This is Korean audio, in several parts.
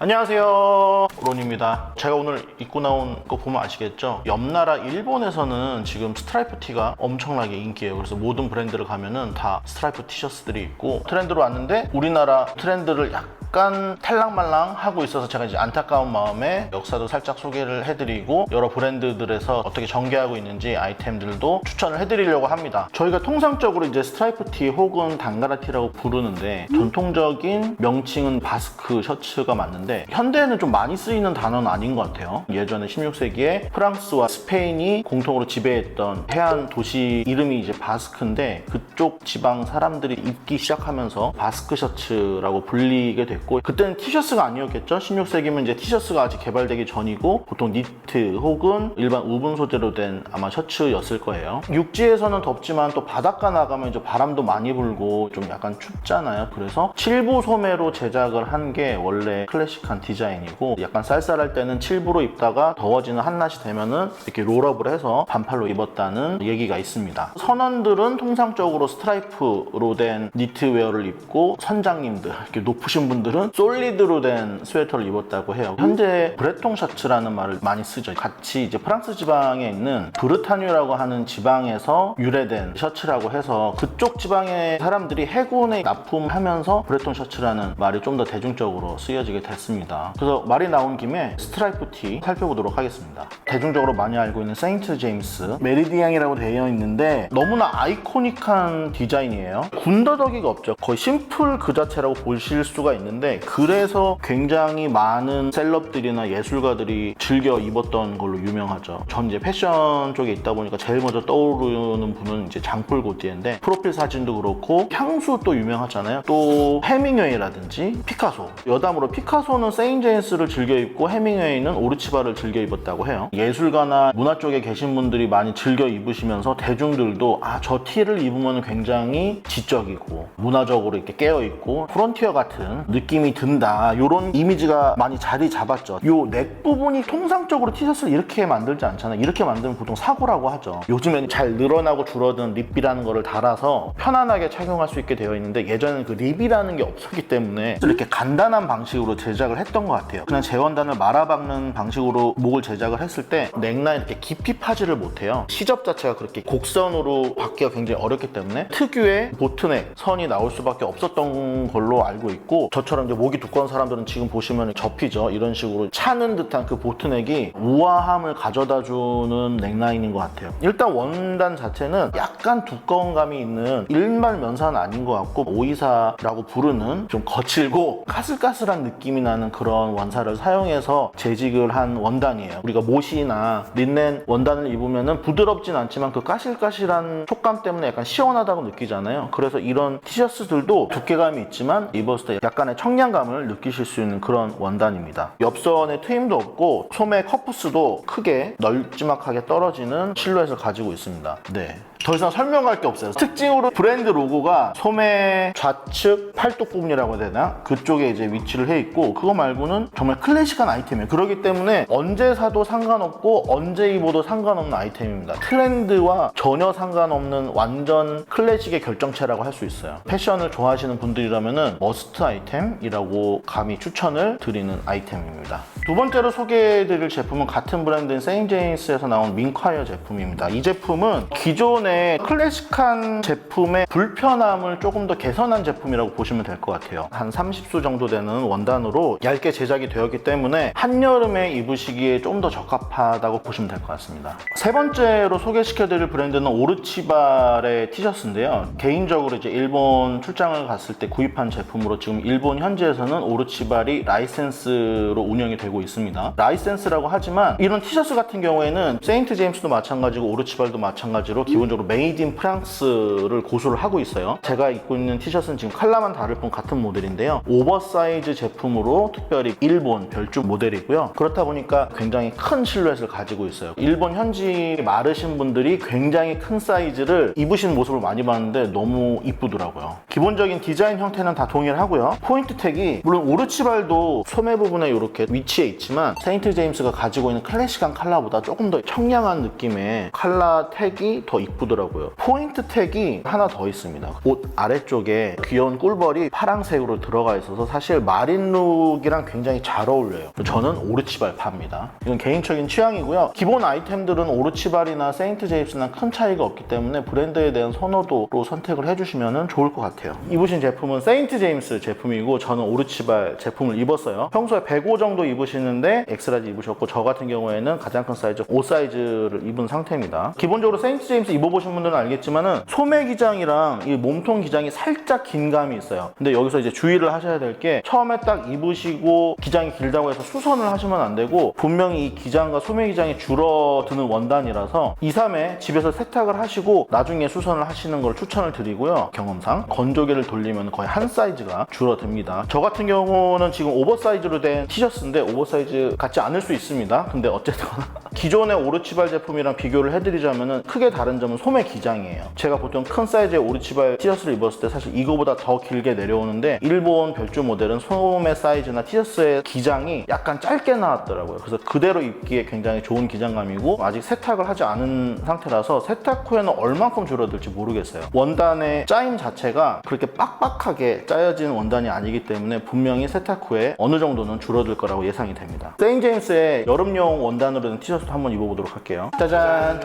안녕하세요, 론입니다. 제가 오늘 입고 나온 거 보면 아시겠죠? 옆나라 일본에서는 지금 스트라이프 티가 엄청나게 인기예요. 그래서 모든 브랜드를 가면은 다 스트라이프 티셔츠들이 있고 트렌드로 왔는데 우리나라 트렌드를 약간 탈랑말랑 하고 있어서 제가 이제 안타까운 마음에 역사도 살짝 소개를 해드리고 여러 브랜드들에서 어떻게 전개하고 있는지 아이템들도 추천을 해드리려고 합니다. 저희가 통상적으로 이제 스트라이프 티 혹은 단가라 티라고 부르는데 전통적인 명칭은 바스크 셔츠가 맞는데 현대에는 좀 많이 쓰이는 단어는 아닌 것 같아요. 예전에 16세기에 프랑스와 스페인이 공통으로 지배했던 해안 도시 이름이 이제 바스크인데 그쪽 지방 사람들이 입기 시작하면서 바스크 셔츠라고 불리게 됐고 그때는 티셔츠가 아니었겠죠? 16세기면 이제 티셔츠가 아직 개발되기 전이고 보통 니트 혹은 일반 우분 소재로 된 아마 셔츠였을 거예요. 육지에서는 덥지만 또 바닷가 나가면 이제 바람도 많이 불고 좀 약간 춥잖아요. 그래서 7부 소매로 제작을 한 게 원래 클래식한 디자인이고 약간 쌀쌀할 때는 7부로 입다가 더워지는 한낮이 되면은 이렇게 롤업을 해서 반팔로 입었다는 얘기가 있습니다. 선원들은 통상적으로 스트라이프로 된 니트웨어를 입고 선장님들, 이렇게 높으신 분들은 솔리드로 된 스웨터를 입었다고 해요. 현재 브레통 셔츠라는 말을 많이 쓰죠. 같이 이제 프랑스 지방에 있는 브르타뉴라고 하는 지방에서 유래된 셔츠라고 해서 그쪽 지방의 사람들이 해군에 납품하면서 브레통 셔츠라는 말이 좀 더 대중적으로 쓰여지게 됐습니다. 그래서 말이 나온 김에 스트라이프 티 살펴보도록 하겠습니다. 대중적으로 많이 알고 있는 세인트 제임스 메리디앙이라고 되어 있는데 너무나 아이코닉한 디자인이에요. 군더더기가 없죠. 거의 심플 그 자체라고 보실 수가 있는데 그래서 굉장히 많은 셀럽들이나 예술가들이 즐겨 입었던 걸로 유명하죠. 전 이제 패션 쪽에 있다 보니까 제일 먼저 떠오르는 분은 이제 장폴 고티에인데 프로필 사진도 그렇고 향수 또 유명하잖아요. 또 해밍웨이라든지 피카소, 여담으로 피카소는 세인제임스를 즐겨 입고 해밍웨이는 오르치바를 즐겨 입었다고 해요. 예술가나 문화 쪽에 계신 분들이 많이 즐겨 입으시면서 대중들도 저 티를 입으면 굉장히 지적이고 문화적으로 이렇게 깨어있고 프론티어 같은 느낌이 든다, 이런 이미지가 많이 자리 잡았죠. 요 넥 부분이 통상적으로 티셔츠를 이렇게 만들지 않잖아요. 이렇게 만들면 보통 사고라고 하죠. 요즘에는 잘 늘어나고 줄어든 립이라는 거를 달아서 편안하게 착용할 수 있게 되어 있는데 예전에는 그 립이라는 게 없었기 때문에 이렇게 간단한 방식으로 제작을 했던 것 같아요. 그냥 재원단을 말아박는 방식으로 목을 제작을 했을 때 넥라인 이렇게 깊이 파지를 못해요. 시접 자체가 그렇게 곡선으로 받기가 굉장히 어렵기 때문에 특유의 보트넥 선이 나올 수밖에 없었던 걸로 알고 있고 저처럼 이제 목이 두꺼운 사람들은 지금 보시면 접히죠. 이런 식으로 차는 듯한 그 보트넥이 우아함을 가져다주는 넥라인인 것 같아요. 일단 원단 자체는 약간 두꺼운 감이 있는 일반 면사는 아닌 것 같고 오이사라고 부르는 좀 거칠고 까슬까슬한 느낌이 나는 그런 원사를 사용해서 재직을 한 원단이에요. 우리가 못이나 린넨 원단을 입으면 부드럽진 않지만 그 까실까실한 촉감 때문에 약간 시원하다고 느끼잖아요. 그래서 이런 티셔츠들도 두께감이 있지만 입었을 때 약간의 청량감을 느끼실 수 있는 그런 원단입니다. 옆선에 트임도 없고 소매 커프스도 크게 널찍하게 떨어지는 실루엣을 가지고 있습니다. 네. 더 이상 설명할 게 없어요. 특징으로 브랜드 로고가 소매 좌측 팔뚝 부분이라고 해야 되나? 그쪽에 이제 위치를 해 있고 그거 말고는 정말 클래식한 아이템이에요. 그렇기 때문에 언제 사도 상관없고 언제 입어도 상관없는 아이템입니다. 트렌드와 전혀 상관없는 완전 클래식의 결정체라고 할 수 있어요. 패션을 좋아하시는 분들이라면 머스트 아이템이라고 감히 추천을 드리는 아이템입니다. 두 번째로 소개해드릴 제품은 같은 브랜드인 세인제임스에서 나온 민콰이어 제품입니다. 이 제품은 기존의 클래식한 제품의 불편함을 조금 더 개선한 제품이라고 보시면 될 것 같아요. 한 30수 정도 되는 원단으로 얇게 제작이 되었기 때문에 한여름에 입으시기에 좀 더 적합하다고 보시면 될 것 같습니다. 세 번째로 소개시켜드릴 브랜드는 오르치발의 티셔츠인데요. 개인적으로 이제 일본 출장을 갔을 때 구입한 제품으로 지금 일본 현지에서는 오르치발이 라이센스로 운영이 되고 있습니다. 라이센스라고 하지만 이런 티셔츠 같은 경우에는 세인트 제임스도 마찬가지고 오르치발도 마찬가지로 기본적으로 메이드 인 프랑스를 고수를 하고 있어요. 제가 입고 있는 티셔츠는 지금 컬러만 다를 뿐 같은 모델인데요. 오버사이즈 제품으로 특별히 일본 별주 모델이고요. 그렇다 보니까 굉장히 큰 실루엣을 가지고 있어요. 일본 현지 마르신 분들이 굉장히 큰 사이즈를 입으신 모습을 많이 봤는데 너무 이쁘더라고요. 기본적인 디자인 형태는 다 동일하고요. 포인트 택이 물론 오르치발도 소매 부분에 이렇게 위치해 있지만 세인트 제임스가 가지고 있는 클래식한 컬러보다 조금 더 청량한 느낌의 컬러 택이 더 이쁘더라고요. 이쁘더라고요. 포인트 택이 하나 더 있습니다. 옷 아래쪽에 귀여운 꿀벌이 파랑색으로 들어가 있어서 사실 마린 룩이랑 굉장히 잘 어울려요. 저는 오르치발 팝니다. 이건 개인적인 취향이고요. 기본 아이템들은 오르치발이나 세인트 제임스나 큰 차이가 없기 때문에 브랜드에 대한 선호도로 선택을 해주시면 좋을 것 같아요. 입으신 제품은 세인트 제임스 제품이고 저는 오르치발 제품을 입었어요. 평소에 105 정도 입으시는데 엑스라지 입으셨고 저 같은 경우에는 가장 큰 사이즈 5 사이즈를 입은 상태입니다. 기본적으로 세인트 제임스 입어보신 분들은 알겠지만은 소매 기장이랑 이 몸통 기장이 살짝 긴 감이 있어요. 근데 여기서 이제 주의를 하셔야 될 게 처음에 딱 입으시고 기장이 길다고 해서 수선을 하시면 안 되고 분명히 이 기장과 소매 기장이 줄어드는 원단이라서 2, 3회 집에서 세탁을 하시고 나중에 수선을 하시는 걸 추천을 드리고요. 경험상 건조기를 돌리면 거의 한 사이즈가 줄어듭니다. 저 같은 경우는 지금 오버사이즈로 된 티셔츠인데 오버사이즈 같지 않을 수 있습니다. 근데 어쨌든 기존의 오르치발 제품이랑 비교를 해드리자면 크게 다른 점은 소매 기장이에요. 제가 보통 큰 사이즈의 오르치발 티셔츠를 입었을 때 사실 이거보다 더 길게 내려오는데 일본 별주 모델은 소매 사이즈나 티셔츠의 기장이 약간 짧게 나왔더라고요. 그래서 그대로 입기에 굉장히 좋은 기장감이고 아직 세탁을 하지 않은 상태라서 세탁 후에는 얼만큼 줄어들지 모르겠어요. 원단의 짜임 자체가 그렇게 빡빡하게 짜여진 원단이 아니기 때문에 분명히 세탁 후에 어느 정도는 줄어들 거라고 예상이 됩니다. 세인트 제임스의 여름용 원단으로 된 티셔츠도 한번 입어보도록 할게요. 짜잔!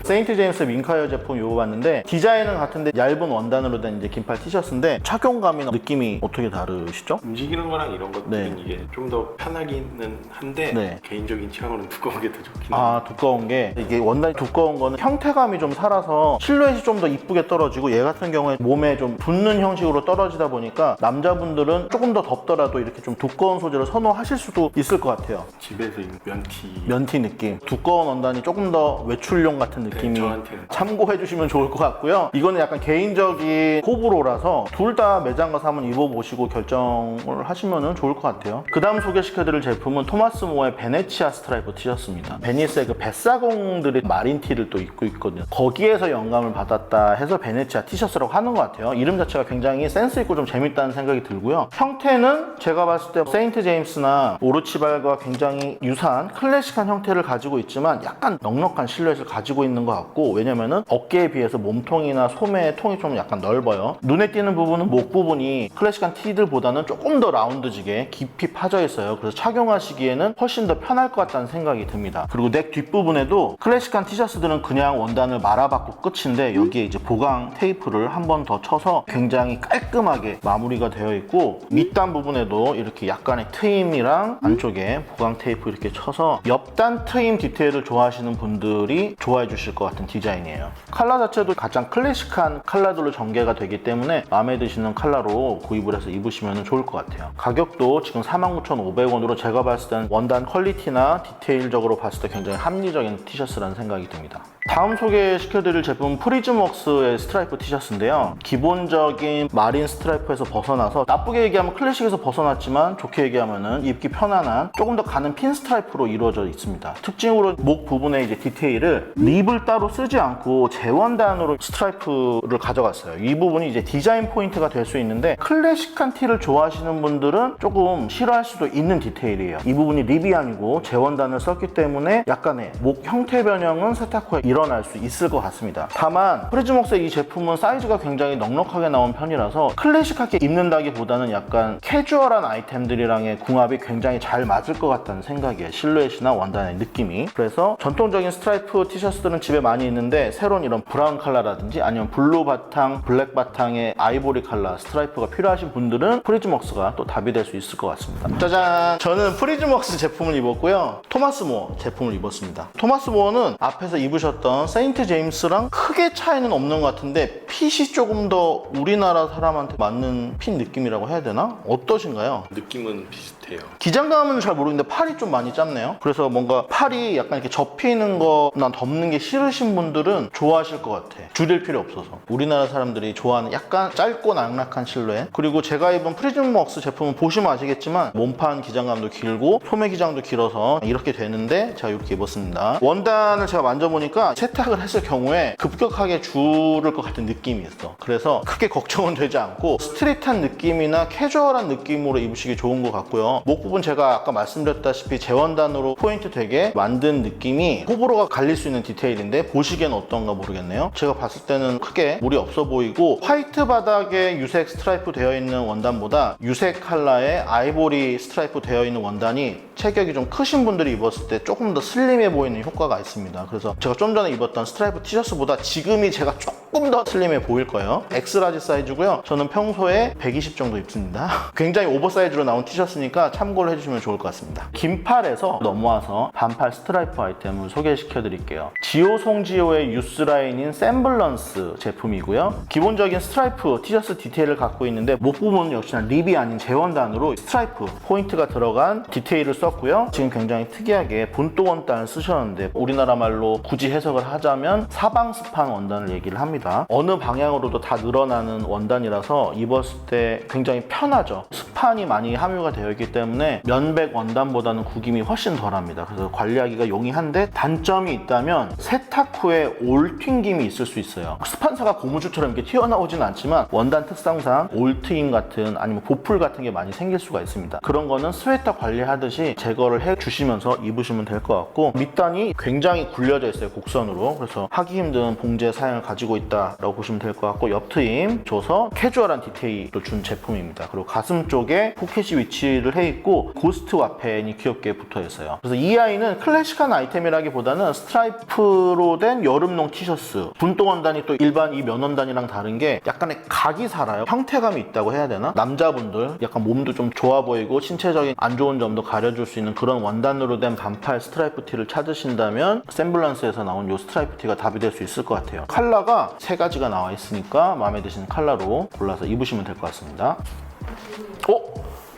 세인트 제임스 민카이어 제품 입어봤는데 디자인은 같은데 얇은 원단으로 된 이제 긴팔 티셔츠인데 착용감이나 느낌이 어떻게 다르시죠? 움직이는 거랑 이런 것들은 네. 이게 좀 더 편하기는 한데 네. 개인적인 취향으로는 두꺼운 게 더 좋긴 해요. 아, 두꺼운 게 이게 원단이 두꺼운 거는 형태감이 좀 살아서 실루엣이 좀 더 이쁘게 떨어지고 얘 같은 경우에 몸에 좀 붙는 형식으로 떨어지다 보니까 남자분들은 조금 더 덥더라도 이렇게 좀 두꺼운 소재를 선호하실 수도 있을 것 같아요. 집에서 입는 면티. 면티 느낌. 두꺼운 원단이 조금 더 외출용 같은 느낌이 저한테는. 참고해 주시면 좋을 것 같고요. 이거는 약간 개인적인 호불호라서 둘 다 매장 가서 한번 입어보시고 결정을 하시면 좋을 것 같아요. 그 다음 소개시켜드릴 제품은 토마스 모어의 베네치아 스트라이프 티셔츠입니다. 베니스의 그 뱃사공들이 마린티를 또 입고 있거든요. 거기에서 영감을 받았다 해서 베네치아 티셔츠라고 하는 것 같아요. 이름 자체가 굉장히 센스 있고 좀 재밌다는 생각이 들고요. 형태는 제가 봤을 때 세인트 제임스나 오르치발과 굉장히 유사한 클래식한 형태를 가지고 있지만 약간 넉넉한 실루엣을 가지고 있는 것 같고 왜냐면은 어깨에 비해서 몸통이나 소매의 통이 좀 약간 넓어요. 눈에 띄는 부분은 목 부분이 클래식한 티들보다는 조금 더 라운드지게 깊이 파져 있어요. 그래서 착용하시기에는 훨씬 더 편할 것 같다는 생각이 듭니다. 그리고 넥 뒷부분에도 클래식한 티셔츠들은 그냥 원단을 말아받고 끝인데 여기에 이제 보강 테이프를 한 번 더 쳐서 굉장히 깔끔하게 마무리가 되어 있고 밑단 부분에도 이렇게 약간의 트임이랑 안쪽에 보강 테이프 이렇게 쳐서 옆단 트임 디테일을 좋아하시는 분들이 좋아해 주실 것 같은 디자인이에요. 컬러 자체도 가장 클래식한 컬러들로 전개가 되기 때문에 마음에 드시는 컬러로 구입을 해서 입으시면 좋을 것 같아요. 가격도 지금 49,500원으로 제가 봤을 땐 원단 퀄리티나 디테일적으로 봤을 때 굉장히 합리적인 티셔츠라는 생각이 듭니다. 다음 소개시켜드릴 제품은 프리즘웍스의 스트라이프 티셔츠인데요. 기본적인 마린 스트라이프에서 벗어나서 나쁘게 얘기하면 클래식에서 벗어났지만 좋게 얘기하면 입기 편안한 조금 더 가는 핀 스트라이프로 이루어져 있습니다. 특징으로 목 부분에 이제 디테일을 립을 따로 쓰지 않고 재원단으로 스트라이프를 가져갔어요. 이 부분이 이제 디자인 포인트가 될 수 있는데 클래식한 티를 좋아하시는 분들은 조금 싫어할 수도 있는 디테일이에요. 이 부분이 립이 아니고 재원단을 썼기 때문에 약간의 목 형태 변형은 세탁 후에 일어날 수 있을 것 같습니다. 다만 프리즘웍스의 이 제품은 사이즈가 굉장히 넉넉하게 나온 편이라서 클래식하게 입는다기보다는 약간 캐주얼한 아이템들이랑의 궁합이 굉장히 잘 맞을 것 같다는 생각이에요. 실루엣이나 원단의 느낌이. 그래서 전통적인 스트라이프 티셔츠들은 집에 많이 있는데 새로운 이런 브라운 컬러라든지 아니면 블루 바탕, 블랙 바탕의 아이보리 컬러 스트라이프가 필요하신 분들은 프리즘웍스가 또 답이 될 수 있을 것 같습니다. 짜잔! 저는 프리즘웍스 제품을 입었고요. 토마스 모어 제품을 입었습니다. 토마스 모어는 앞에서 입으셨던 세인트 제임스랑 크게 차이는 없는 것 같은데 핏이 조금 더 우리나라 사람한테 맞는 핏 느낌이라고 해야 되나? 어떠신가요? 느낌은 비슷해요. 기장감은 잘 모르겠는데 팔이 좀 많이 짧네요. 그래서 뭔가 팔이 약간 이렇게 접히는 거나 덮는 게 싫으신 분들은 좋아하실 것 같아. 줄일 필요 없어서. 우리나라 사람들이 좋아하는 약간 짧고 낙낙한 실루엣. 그리고 제가 입은 프리즘웍스 제품은 보시면 아시겠지만 몸판 기장감도 길고 소매 기장도 길어서 이렇게 되는데 제가 이렇게 입었습니다. 원단을 제가 만져보니까 세탁을 했을 경우에 급격하게 줄을 것 같은 느낌이 있어. 그래서 크게 걱정은 되지 않고 스트릿한 느낌이나 캐주얼한 느낌으로 입으시기 좋은 것 같고요. 있고요. 목 부분 제가 아까 말씀드렸다시피 재원단으로 포인트 되게 만든 느낌이 호불호가 갈릴 수 있는 디테일인데 보시기엔 어떤가 모르겠네요. 제가 봤을 때는 크게 무리 없어 보이고 화이트 바닥에 유색 스트라이프 되어 있는 원단보다 유색 컬러에 아이보리 스트라이프 되어 있는 원단이 체격이 좀 크신 분들이 입었을 때 조금 더 슬림해 보이는 효과가 있습니다. 그래서 제가 좀 전에 입었던 스트라이프 티셔츠보다 지금이 제가 조금 더 슬림해 보일 거예요. 엑스라지 사이즈고요. 저는 평소에 120 정도 입습니다. 굉장히 오버사이즈로 나온 티셔츠니까 참고를 해주시면 좋을 것 같습니다. 긴팔에서 넘어와서 반팔 스트라이프 아이템을 소개시켜 드릴게요. 지오 송지오의 유스라인인 샘블런스 제품이고요. 기본적인 스트라이프 티셔츠 디테일을 갖고 있는데 목 부분은 역시나 립이 아닌 재원단으로 스트라이프 포인트가 들어간 디테일을 썼고요. 지금 굉장히 특이하게 본또 원단을 쓰셨는데 우리나라 말로 굳이 해석을 하자면 사방스판 원단을 얘기를 합니다. 어느 방향으로도 다 늘어나는 원단이라서 입었을 때 굉장히 편하죠. 스판이 많이 함유가 되어 있기 때문에 면백 원단보다는 구김이 훨씬 덜합니다. 그래서 관리하기가 용이한데 단점이 있다면 세탁 후에 올 튕김이 있을 수 있어요. 스판사가 고무줄처럼 이렇게 튀어나오진 않지만 원단 특성상 올 트임 같은 아니면 보풀 같은 게 많이 생길 수가 있습니다. 그런 거는 스웨터 관리하듯이 제거를 해주시면서 입으시면 될 것 같고 밑단이 굉장히 굴려져 있어요. 곡선으로. 그래서 하기 힘든 봉제 사양을 가지고 있다라고 보시면 될 것 같고 옆 트임 줘서 캐주얼한 디테일을 준 제품입니다. 그리고 가슴 쪽에 포켓이 위치를 해 있고 고스트 와펜이 귀엽게 붙어 있어요. 그래서 이 아이는 클래식한 아이템이라기보다는 스트라이프로 된 여름용 티셔츠. 분또 원단이 또 일반 이 면원단이랑 다른 게 약간의 각이 살아요. 형태감이 있다고 해야 되나? 남자분들 약간 몸도 좀 좋아 보이고 신체적인 안 좋은 점도 가려줄 수 있는 그런 원단으로 된 반팔 스트라이프 티를 찾으신다면 샘블런스에서 나온 이 스트라이프 티가 답이 될 수 있을 것 같아요. 컬러가 3가지가 나와 있으니까 마음에 드시는 컬러로 골라서 입으시면 될 것 같습니다.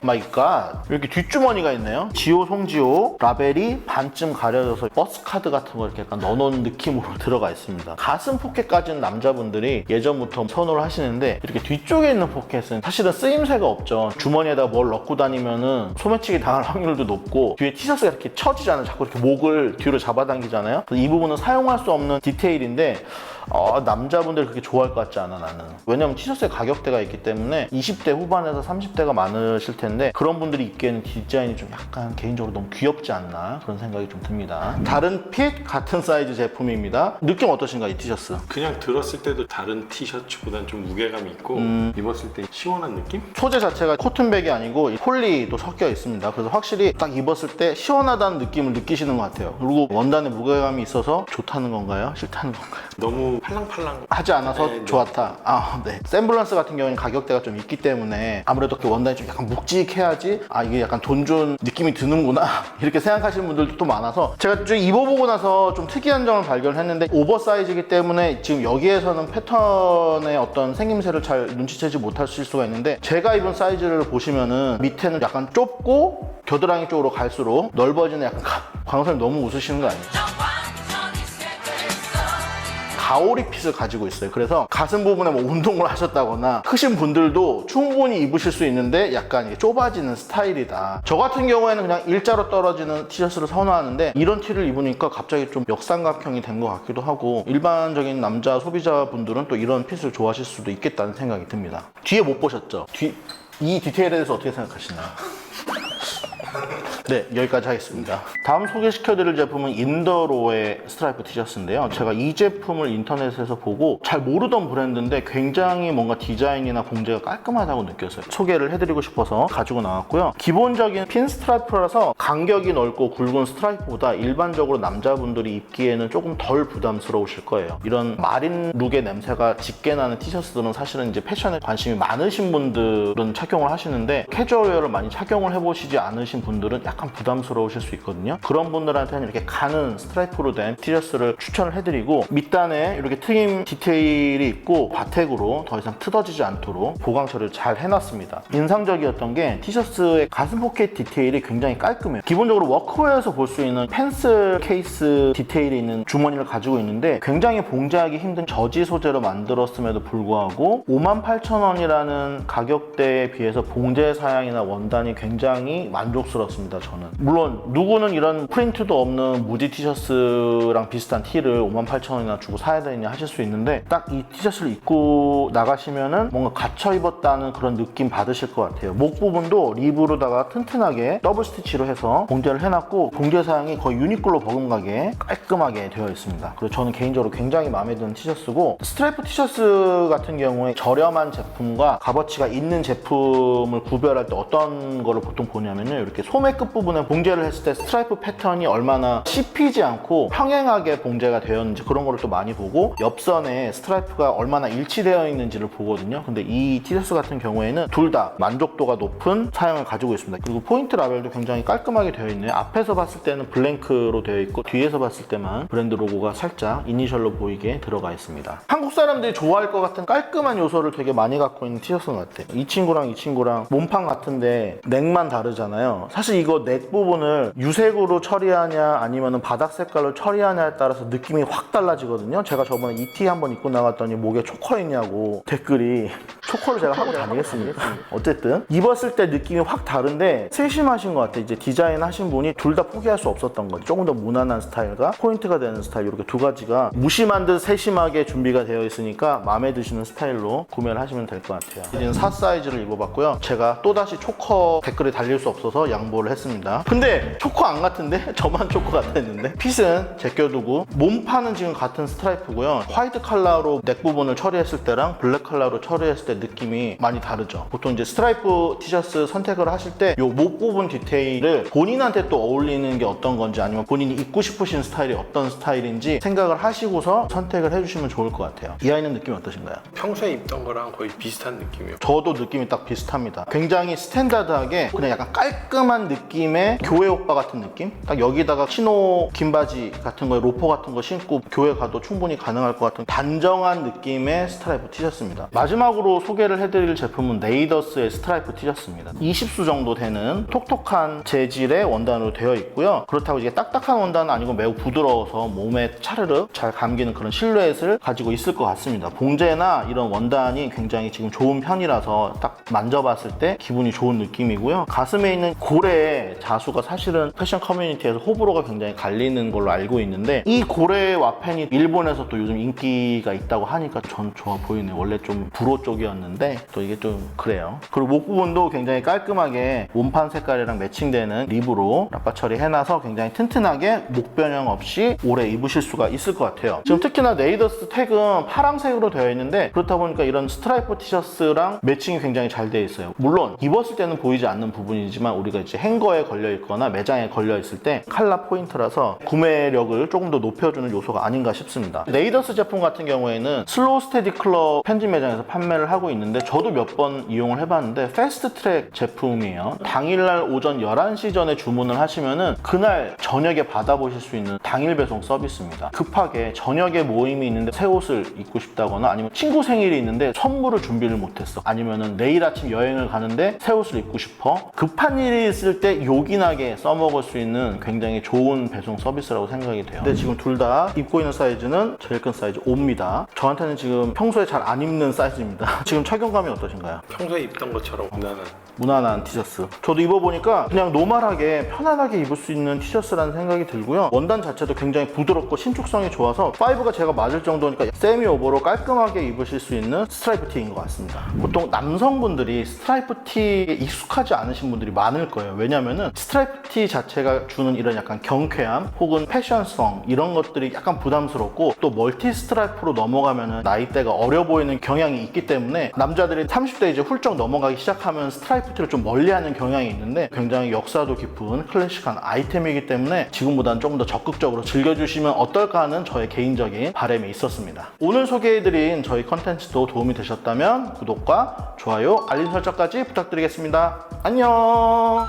마이 갓, 이렇게 뒷주머니가 있네요. 지오 송지오 라벨이 반쯤 가려져서 버스 카드 같은 거 이렇게 약간 넣어놓은 느낌으로 들어가 있습니다. 가슴 포켓까지는 남자분들이 예전부터 선호를 하시는데 이렇게 뒤쪽에 있는 포켓은 사실은 쓰임새가 없죠. 주머니에다가 뭘 넣고 다니면은 소매치기 당할 확률도 높고 뒤에 티셔츠가 이렇게 처지잖아요. 자꾸 이렇게 목을 뒤로 잡아당기잖아요. 이 부분은 사용할 수 없는 디테일인데 남자분들이 그렇게 좋아할 것 같지 않아 나는. 왜냐면 티셔츠의 가격대가 있기 때문에 20대 후반에서 30대가 많으실 텐데 그런 분들이 입기에는 디자인이 좀 약간 개인적으로 너무 귀엽지 않나 그런 생각이 좀 듭니다. 다른 핏 같은 사이즈 제품입니다. 느낌 어떠신가 이 티셔츠? 그냥 들었을 때도 다른 티셔츠보다는 좀 무게감이 있고 입었을 때 시원한 느낌? 소재 자체가 코튼백이 아니고 폴리도 섞여 있습니다. 그래서 확실히 딱 입었을 때 시원하다는 느낌을 느끼시는 것 같아요. 그리고 원단에 무게감이 있어서 좋다는 건가요? 싫다는 건가요? 너무 팔랑팔랑 하지 않아서 네. 좋았다. 네. 샘블런스 같은 경우는 가격대가 좀 있기 때문에 아무래도 그 원단이 좀 약간 묵직해야지 이게 약간 돈 준 느낌이 드는구나 이렇게 생각하시는 분들도 또 많아서 제가 좀 입어보고 나서 좀 특이한 점을 발견했는데 오버사이즈이기 때문에 지금 여기에서는 패턴의 어떤 생김새를 잘 눈치채지 못하실 수가 있는데 제가 입은 사이즈를 보시면은 밑에는 약간 좁고 겨드랑이 쪽으로 갈수록 넓어지는 약간 광선이 너무 웃으시는 거 아니에요? 가오리 핏을 가지고 있어요. 그래서 가슴 부분에 뭐 운동을 하셨다거나 크신 분들도 충분히 입으실 수 있는데 약간 이게 좁아지는 스타일이다. 저 같은 경우에는 그냥 일자로 떨어지는 티셔츠를 선호하는데 이런 티를 입으니까 갑자기 좀 역삼각형이 된 것 같기도 하고 일반적인 남자 소비자분들은 또 이런 핏을 좋아하실 수도 있겠다는 생각이 듭니다. 뒤에 못 보셨죠? 이 디테일에 대해서 어떻게 생각하시나요? 네, 여기까지 하겠습니다. 다음 소개시켜드릴 제품은 인더로의 스트라이프 티셔츠인데요. 제가 이 제품을 인터넷에서 보고 잘 모르던 브랜드인데 굉장히 뭔가 디자인이나 봉제가 깔끔하다고 느꼈어요. 소개를 해드리고 싶어서 가지고 나왔고요. 기본적인 핀 스트라이프라서 간격이 넓고 굵은 스트라이프보다 일반적으로 남자분들이 입기에는 조금 덜 부담스러우실 거예요. 이런 마린 룩의 냄새가 짙게 나는 티셔츠들은 사실은 이제 패션에 관심이 많으신 분들은 착용을 하시는데 캐주얼웨어를 많이 착용을 해보시지 않으신 분들은 약간 부담스러우실 수 있거든요. 그런 분들한테는 이렇게 가는 스트라이프로 된 티셔츠를 추천을 해드리고 밑단에 이렇게 트임 디테일이 있고 바텍으로 더 이상 뜯어지지 않도록 보강 처리를 잘 해놨습니다. 인상적이었던 게 티셔츠의 가슴 포켓 디테일이 굉장히 깔끔해요. 기본적으로 워크웨어에서 볼 수 있는 펜슬 케이스 디테일이 있는 주머니를 가지고 있는데 굉장히 봉제하기 힘든 저지 소재로 만들었음에도 불구하고 58,000원이라는 가격대에 비해서 봉제 사양이나 원단이 굉장히 만족스러워요. 만족스럽습니다. 저는. 물론 누구는 이런 프린트도 없는 무지 티셔츠랑 비슷한 티를 58,000원이나 주고 사야 되느냐 하실 수 있는데 딱 이 티셔츠를 입고 나가시면은 뭔가 갇혀 입었다는 그런 느낌 받으실 것 같아요. 목 부분도 립으로다가 튼튼하게 더블 스티치로 해서 봉제를 해놨고 봉제 사양이 거의 유니클로 버금가게 깔끔하게 되어 있습니다. 그리고 저는 개인적으로 굉장히 마음에 드는 티셔츠고, 스트라이프 티셔츠 같은 경우에 저렴한 제품과 값어치가 있는 제품을 구별할 때 어떤 거를 보통 보냐면요, 이렇게 소매 끝부분에 봉제를 했을 때 스트라이프 패턴이 얼마나 씹히지 않고 평행하게 봉제가 되었는지 그런 거를 또 많이 보고, 옆선에 스트라이프가 얼마나 일치되어 있는지를 보거든요. 근데 이 티셔츠 같은 경우에는 둘 다 만족도가 높은 사양을 가지고 있습니다. 그리고 포인트 라벨도 굉장히 깔끔하게 되어 있네요. 앞에서 봤을 때는 블랭크로 되어 있고 뒤에서 봤을 때만 브랜드 로고가 살짝 이니셜로 보이게 들어가 있습니다. 한국 사람들이 좋아할 것 같은 깔끔한 요소를 되게 많이 갖고 있는 티셔츠인 것 같아요. 이 친구랑 몸판 같은데 넥만 다르잖아요. 사실 이거 넥 부분을 유색으로 처리하냐 아니면 바닥 색깔로 처리하냐에 따라서 느낌이 확 달라지거든요. 제가 저번에 이 티 한번 입고 나갔더니 목에 초커 있냐고 댓글이. 초커를 제가 하고 다니겠습니다. 어쨌든 입었을 때 느낌이 확 다른데 세심하신 것 같아요. 이제 디자인 하신 분이 둘 다 포기할 수 없었던 거죠. 조금 더 무난한 스타일과 포인트가 되는 스타일, 이렇게 두 가지가 무심한 듯 세심하게 준비가 되어 있으니까 마음에 드시는 스타일로 구매를 하시면 될 것 같아요. 이제는 4 사이즈를 입어봤고요. 제가 또다시 초커 댓글에 달릴 수 없어서 양보를 했습니다. 근데 초커 안 같은데? 저만 초커 같았는데? 핏은 제껴두고, 몸판은 지금 같은 스트라이프고요. 화이트 컬러로 넥 부분을 처리했을 때랑 블랙 컬러로 처리했을 때 느낌이 많이 다르죠. 보통 이제 스트라이프 티셔츠 선택을 하실 때 이 목 부분 디테일을 본인한테 또 어울리는 게 어떤 건지, 아니면 본인이 입고 싶으신 스타일이 어떤 스타일인지 생각을 하시고서 선택을 해주시면 좋을 것 같아요. 이 아이는 느낌이 어떠신가요? 평소에 입던 거랑 거의 비슷한 느낌이에요. 저도 느낌이 딱 비슷합니다. 굉장히 스탠다드하게 그냥 약간 깔끔한 느낌의 교회 오빠 같은 느낌? 딱 여기다가 치노 긴 바지 같은 거에 로퍼 같은 거 신고 교회 가도 충분히 가능할 것 같은 단정한 느낌의 스트라이프 티셔츠입니다. 마지막으로 소개를 해드릴 제품은 네이더스의 스트라이프 티셔츠입니다. 20수 정도 되는 톡톡한 재질의 원단으로 되어 있고요. 그렇다고 이게 딱딱한 원단은 아니고 매우 부드러워서 몸에 차르르 잘 감기는 그런 실루엣을 가지고 있을 것 같습니다. 봉제나 이런 원단이 굉장히 지금 좋은 편이라서 딱 만져봤을 때 기분이 좋은 느낌이고요. 가슴에 있는 고래 자수가 사실은 패션 커뮤니티에서 호불호가 굉장히 갈리는 걸로 알고 있는데, 이 고래 와펜이 일본에서 또 요즘 인기가 있다고 하니까 전 좋아 보이네요. 원래 좀 불호 쪽이었는데 또 이게 좀 그래요. 그리고 목 부분도 굉장히 깔끔하게 몸판 색깔이랑 매칭되는 립으로 라파 처리해놔서 굉장히 튼튼하게 목 변형 없이 오래 입으실 수가 있을 것 같아요. 지금 특히나 네이더스 택은 파란색으로 되어 있는데, 그렇다 보니까 이런 스트라이프 티셔츠랑 매칭이 굉장히 잘 되어 있어요. 물론 입었을 때는 보이지 않는 부분이지만 우리가 이제 행거에 걸려 있거나 매장에 걸려 있을 때 칼라 포인트라서 구매력을 조금 더 높여주는 요소가 아닌가 싶습니다. 네이더스 제품 같은 경우에는 슬로우 스테디 클럽 편집 매장에서 판매를 하고 있는데, 저도 몇 번 이용을 해봤는데 패스트 트랙 제품이에요. 당일날 오전 11시 전에 주문을 하시면은 그날 저녁에 받아보실 수 있는 당일 배송 서비스입니다. 급하게 저녁에 모임이 있는데 새 옷을 입고 싶다거나, 아니면 친구 생일이 있는데 선물을 준비를 못했어, 아니면은 내일 아침 여행을 가는데 새 옷을 입고 싶어, 급한 일이 있을 때 요긴하게 써먹을 수 있는 굉장히 좋은 배송 서비스라고 생각이 돼요. 근데 지금 둘 다 입고 있는 사이즈는 제일 큰 사이즈 5입니다. 저한테는 지금 평소에 잘 안 입는 사이즈입니다. 지금 착용감이 어떠신가요? 평소에 입던 것처럼 무난한 티셔츠. 저도 입어보니까 그냥 노멀하게 편안하게 입을 수 있는 티셔츠라는 생각이 들고요. 원단 자체도 굉장히 부드럽고 신축성이 좋아서 5가 제가 맞을 정도니까 세미 오버로 깔끔하게 입으실 수 있는 스트라이프 티인 것 같습니다. 보통 남성분들이 스트라이프 티에 익숙하지 않으신 분들이 많을 거예요. 왜냐면은 스트라이프 티 자체가 주는 이런 약간 경쾌함 혹은 패션성, 이런 것들이 약간 부담스럽고, 또 멀티 스트라이프로 넘어가면은 나이대가 어려 보이는 경향이 있기 때문에 남자들이 30대 이제 훌쩍 넘어가기 시작하면 스트라이프 티를 좀 멀리하는 경향이 있는데, 굉장히 역사도 깊은 클래식한 아이템이기 때문에 지금보다는 조금 더 적극적으로 즐겨주시면 어떨까 하는 저의 개인적인 바람이 있었습니다. 오늘 소개해드린 저희 컨텐츠도 도움이 되셨다면 구독과 좋아요, 알림 설정까지 부탁드리겠습니다. 안녕.